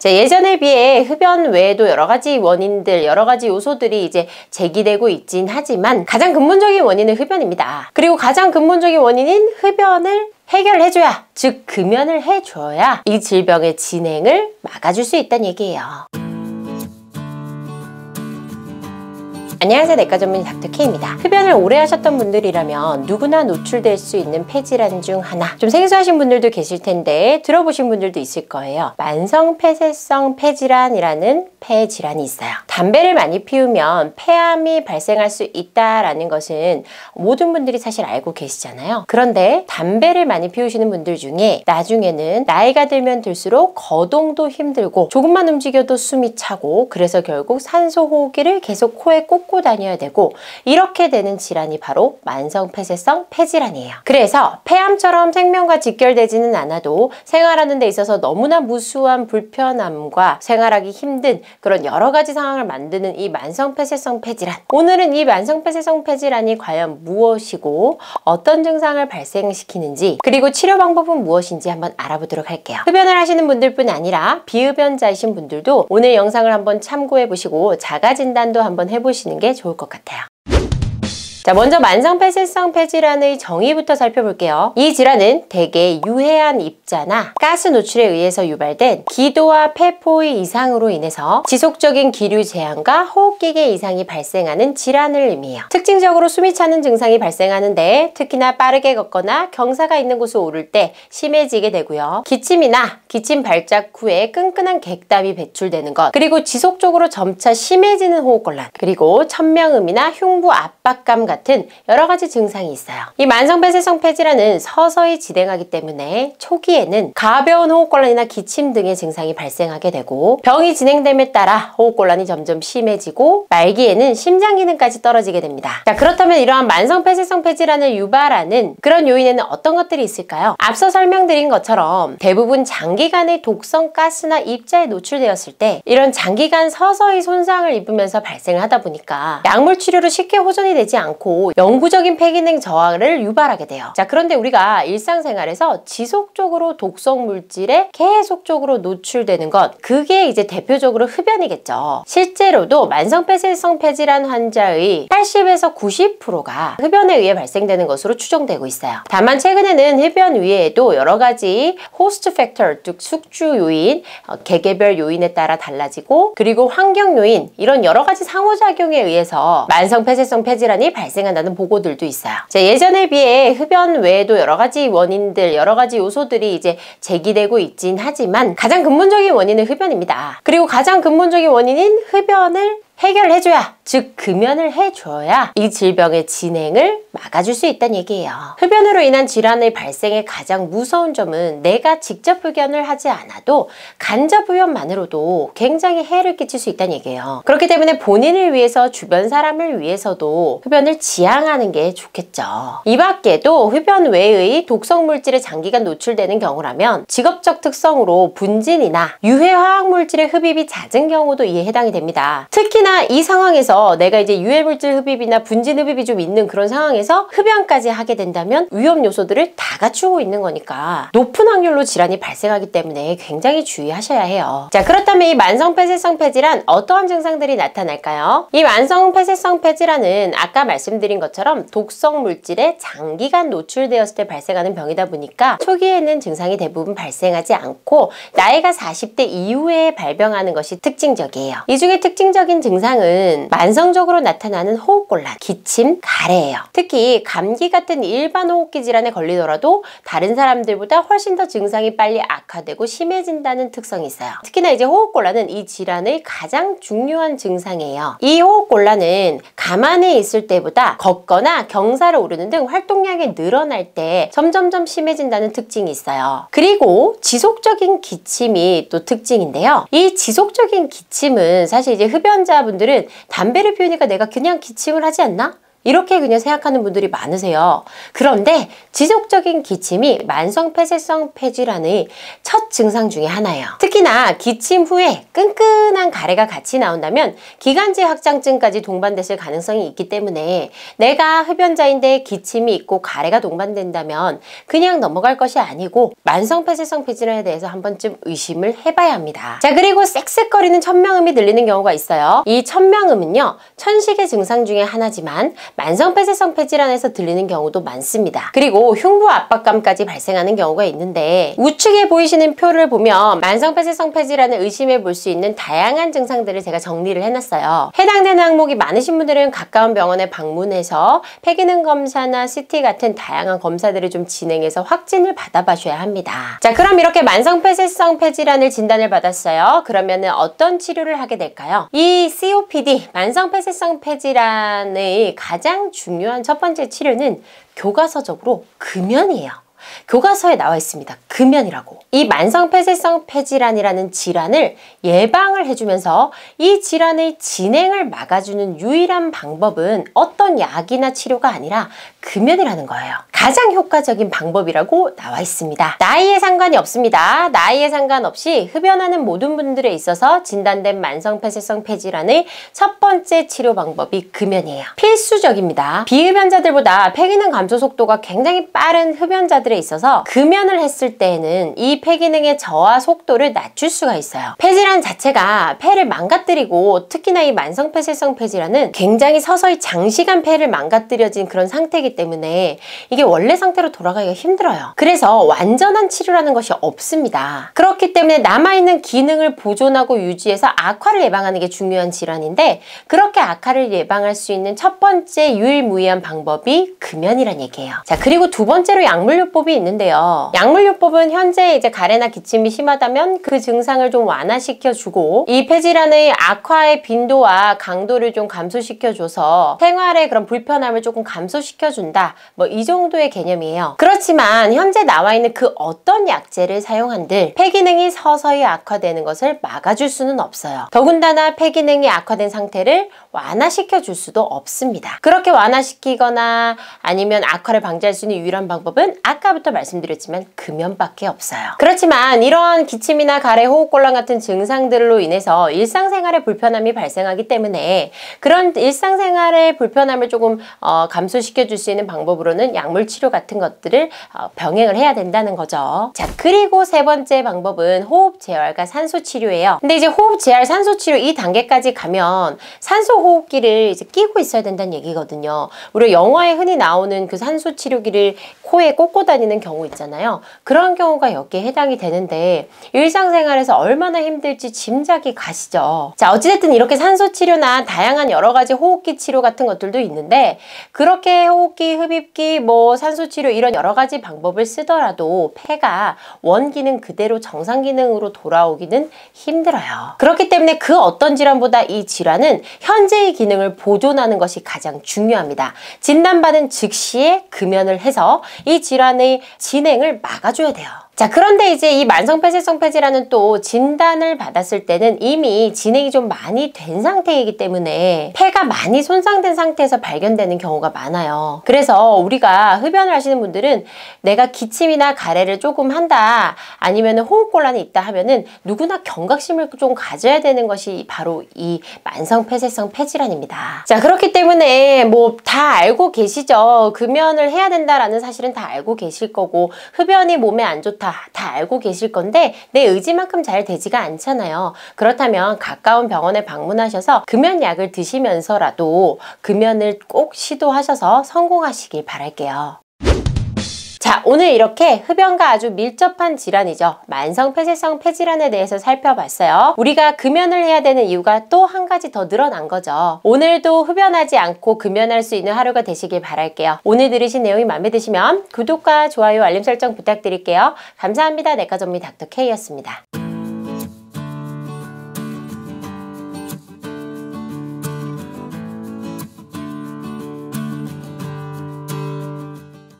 자, 예전에 비해 흡연 외에도 여러 가지 원인들, 여러 가지 요소들이 이제 제기되고 있진 하지만 가장 근본적인 원인은 흡연입니다. 그리고 가장 근본적인 원인인 흡연을 해결해줘야, 즉 금연을 해줘야 이 질병의 진행을 막아줄 수 있다는 얘기예요. 안녕하세요, 내과 전문의 닥터 K입니다. 흡연을 오래 하셨던 분들이라면 누구나 노출될 수 있는 폐질환 중 하나, 좀 생소하신 분들도 계실 텐데 들어보신 분들도 있을 거예요. 만성폐쇄성 폐질환이라는 폐질환이 있어요. 담배를 많이 피우면 폐암이 발생할 수 있다라는 것은 모든 분들이 사실 알고 계시잖아요. 그런데 담배를 많이 피우시는 분들 중에 나중에는 나이가 들면 들수록 거동도 힘들고 조금만 움직여도 숨이 차고, 그래서 결국 산소 호흡기를 계속 코에 꽂고 다녀야 되고, 이렇게 되는 질환이 바로 만성폐쇄성 폐질환이에요. 그래서 폐암처럼 생명과 직결되지는 않아도 생활하는 데 있어서 너무나 무수한 불편함과 생활하기 힘든 그런 여러 가지 상황을 만드는 이 만성폐쇄성 폐질환. 오늘은 이 만성폐쇄성 폐질환이 과연 무엇이고 어떤 증상을 발생시키는지, 그리고 치료 방법은 무엇인지 한번 알아보도록 할게요. 흡연을 하시는 분들뿐 아니라 비흡연자이신 분들도 오늘 영상을 한번 참고해 보시고 자가진단도 한번 해보시는 게 좋을 것 같아요. 자, 먼저 만성폐쇄성 폐질환의 정의부터 살펴볼게요. 이 질환은 대개 유해한 입자나 가스 노출에 의해서 유발된 기도와 폐포의 이상으로 인해서 지속적인 기류 제한과 호흡기계 이상이 발생하는 질환을 의미해요. 특징적으로 숨이 차는 증상이 발생하는데 특히나 빠르게 걷거나 경사가 있는 곳을 오를 때 심해지게 되고요. 기침이나 기침 발작 후에 끈끈한 객담이 배출되는 것, 그리고 지속적으로 점차 심해지는 호흡곤란, 그리고 천명음이나 흉부 압박감 같은 여러 가지 증상이 있어요. 이 만성폐쇄성 폐질환은 서서히 진행하기 때문에 초기에는 가벼운 호흡곤란이나 기침 등의 증상이 발생하게 되고, 병이 진행됨에 따라 호흡곤란이 점점 심해지고 말기에는 심장 기능까지 떨어지게 됩니다. 자, 그렇다면 이러한 만성폐쇄성 폐질환을 유발하는 그런 요인에는 어떤 것들이 있을까요? 앞서 설명드린 것처럼 대부분 장기간의 독성 가스나 입자에 노출되었을 때 이런 장기간 서서히 손상을 입으면서 발생을 하다 보니까 약물 치료로 쉽게 호전이 되지 않고 영구적인 폐기능 저하를 유발하게 돼요. 자, 그런데 우리가 일상생활에서 지속적으로 독성 물질에 계속적으로 노출되는 것, 그게 이제 대표적으로 흡연이겠죠. 실제로도 만성폐쇄성 폐질환 환자의 80에서 90%가 흡연에 의해 발생되는 것으로 추정되고 있어요. 다만 최근에는 흡연 외에도 여러 가지 호스트 팩터, 즉 숙주 요인, 개개별 요인에 따라 달라지고, 그리고 환경 요인, 이런 여러 가지 상호작용에 의해서 만성폐쇄성 폐질환이 발생한다는 보고들도 있어요. 자, 예전에 비해 흡연 외에도 여러 가지 원인들, 여러 가지 요소들이 이제 제기되고 있진 하지만 가장 근본적인 원인은 흡연입니다. 그리고 가장 근본적인 원인인 흡연을 해결해줘야, 즉 금연을 해줘야 이 질병의 진행을 막아줄 수 있다는 얘기예요. 흡연으로 인한 질환의 발생의 가장 무서운 점은 내가 직접 흡연을 하지 않아도 간접 흡연만으로도 굉장히 해를 끼칠 수 있다는 얘기예요. 그렇기 때문에 본인을 위해서, 주변 사람을 위해서도 흡연을 지양하는 게 좋겠죠. 이 밖에도 흡연 외의 독성 물질에 장기간 노출되는 경우라면 직업적 특성으로 분진이나 유해 화학 물질의 흡입이 잦은 경우도 이에 해당이 됩니다. 특히나 이 상황에서 내가 이제 유해물질 흡입이나 분진 흡입이 좀 있는 그런 상황에서 흡연까지 하게 된다면 위험 요소들을 다 갖추고 있는 거니까 높은 확률로 질환이 발생하기 때문에 굉장히 주의하셔야 해요. 자, 그렇다면 이 만성폐쇄성 폐질환 어떠한 증상들이 나타날까요? 이 만성폐쇄성 폐질환은 아까 말씀드린 것처럼 독성 물질에 장기간 노출되었을 때 발생하는 병이다 보니까 초기에는 증상이 대부분 발생하지 않고 나이가 40대 이후에 발병하는 것이 특징적이에요. 이 중에 특징적인 증상은 만성적으로 나타나는 호흡곤란, 기침, 가래예요. 특히 감기 같은 일반 호흡기 질환에 걸리더라도 다른 사람들보다 훨씬 더 증상이 빨리 악화되고 심해진다는 특성이 있어요. 특히나 이제 호흡곤란은 이 질환의 가장 중요한 증상이에요. 이 호흡곤란은 가만히 있을 때보다 걷거나 경사를 오르는 등 활동량이 늘어날 때 점점점 심해진다는 특징이 있어요. 그리고 지속적인 기침이 또 특징인데요. 이 지속적인 기침은 사실 이제 흡연자분들은 담배를 피우니까 내가 그냥 기침을 하지 않나? 이렇게 그냥 생각하는 분들이 많으세요. 그런데 지속적인 기침이 만성폐쇄성 폐질환의 첫 증상 중에 하나예요. 특히나 기침 후에 끈끈한 가래가 같이 나온다면 기관지 확장증까지 동반됐을 가능성이 있기 때문에 내가 흡연자인데 기침이 있고 가래가 동반된다면 그냥 넘어갈 것이 아니고 만성폐쇄성 폐질환에 대해서 한 번쯤 의심을 해봐야 합니다. 자, 그리고 쌕쌕거리는 천명음이 들리는 경우가 있어요. 이 천명음은요, 천식의 증상 중에 하나지만 만성폐쇄성 폐질환에서 들리는 경우도 많습니다. 그리고 흉부 압박감까지 발생하는 경우가 있는데 우측에 보이시는 표를 보면 만성폐쇄성 폐질환을 의심해 볼 수 있는 다양한 증상들을 제가 정리를 해놨어요. 해당되는 항목이 많으신 분들은 가까운 병원에 방문해서 폐기능 검사나 CT 같은 다양한 검사들을 좀 진행해서 확진을 받아봐셔야 합니다. 자, 그럼 이렇게 만성폐쇄성 폐질환을 진단을 받았어요. 그러면은 어떤 치료를 하게 될까요? 이 COPD, 만성폐쇄성 폐질환의 가장 중요한 첫 번째 치료는 교과서적으로 금연이에요. 교과서에 나와 있습니다. 금연이라고. 이 만성폐쇄성 폐질환이라는 질환을 예방을 해주면서 이 질환의 진행을 막아주는 유일한 방법은 어떤 약이나 치료가 아니라 금연이라는 거예요. 가장 효과적인 방법이라고 나와 있습니다. 나이에 상관이 없습니다. 나이에 상관없이 흡연하는 모든 분들에 있어서 진단된 만성폐쇄성 폐질환의 첫 번째 치료 방법이 금연이에요. 필수적입니다. 비흡연자들보다 폐기능 감소 속도가 굉장히 빠른 흡연자들에 있어서 금연을 했을 때에는 이 폐기능의 저하 속도를 낮출 수가 있어요. 폐질환 자체가 폐를 망가뜨리고 특히나 이 만성폐쇄성 폐질환은 굉장히 서서히 장시간 폐를 망가뜨려진 그런 상태이기 때문에 이게 원래 상태로 돌아가기가 힘들어요. 그래서 완전한 치료라는 것이 없습니다. 그렇기 때문에 남아있는 기능을 보존하고 유지해서 악화를 예방하는 게 중요한 질환인데 그렇게 악화를 예방할 수 있는 첫 번째 유일무이한 방법이 금연이란 얘기예요. 자, 그리고 두 번째로 약물요법이 있는데요. 약물요법은 현재 이제 가래나 기침이 심하다면 그 증상을 좀 완화시켜주고 이 폐질환의 악화의 빈도와 강도를 좀 감소시켜줘서 생활의 그런 불편함을 조금 감소시켜준다. 뭐 이 정도의 개념이에요. 그렇지만 현재 나와 있는 그 어떤 약제를 사용한들 폐기능이 서서히 악화되는 것을 막아줄 수는 없어요. 더군다나 폐기능이 악화된 상태를 완화시켜줄 수도 없습니다. 그렇게 완화시키거나 아니면 악화를 방지할 수 있는 유일한 방법은 아까부터 말씀드렸지만 금연밖에 없어요. 그렇지만 이러한 기침이나 가래, 호흡곤란 같은 증상들로 인해서 일상생활에 불편함이 발생하기 때문에 그런 일상생활의 불편함을 조금 감소시켜줄 수 있는 방법으로는 약물 치료 같은 것들을 병행을 해야 된다는 거죠. 자, 그리고 세 번째 방법은 호흡 재활과 산소 치료예요. 근데 이제 호흡 재활, 산소 치료 이 단계까지 가면 산소 호흡기를 이제 끼고 있어야 된다는 얘기거든요. 우리 영화에 흔히 나오는 그 산소 치료기를 코에 꽂고 다니는 경우 있잖아요. 그런 경우가 여기에 해당이 되는데 일상생활에서 얼마나 힘들지 짐작이 가시죠. 자, 어찌됐든 이렇게 산소 치료나 다양한 여러 가지 호흡기 치료 같은 것들도 있는데 그렇게 호흡기, 흡입기, 뭐 산소 치료 이런 여러 가지 방법을 쓰더라도 폐가 원기능 그대로 정상 기능으로 돌아오기는 힘들어요. 그렇기 때문에 그 어떤 질환보다 이 질환은 현재의 기능을 보존하는 것이 가장 중요합니다. 진단받은 즉시에 금연을 해서 이 질환의 진행을 막아줘야 돼요. 자, 그런데 이제 이 만성폐쇄성 폐질환은 또 진단을 받았을 때는 이미 진행이 좀 많이 된 상태이기 때문에 폐가 많이 손상된 상태에서 발견되는 경우가 많아요. 그래서 우리가 흡연을 하시는 분들은 내가 기침이나 가래를 조금 한다 아니면 호흡곤란이 있다 하면은 누구나 경각심을 좀 가져야 되는 것이 바로 이 만성폐쇄성 폐질환입니다. 자, 그렇기 때문에 뭐 다 알고 계시죠. 금연을 해야 된다라는 사실은 다 알고 계실 거고 흡연이 몸에 안 좋다 다 알고 계실 건데 내 의지만큼 잘 되지가 않잖아요. 그렇다면 가까운 병원에 방문하셔서 금연약을 드시면서라도 금연을 꼭 시도하셔서 성공하시길 바랄게요. 자, 오늘 이렇게 흡연과 아주 밀접한 질환이죠. 만성폐쇄성 폐질환에 대해서 살펴봤어요. 우리가 금연을 해야 되는 이유가 또 한 가지 더 늘어난 거죠. 오늘도 흡연하지 않고 금연할 수 있는 하루가 되시길 바랄게요. 오늘 들으신 내용이 마음에 드시면 구독과 좋아요, 알림 설정 부탁드릴게요. 감사합니다. 내과 전문 닥터 K였습니다.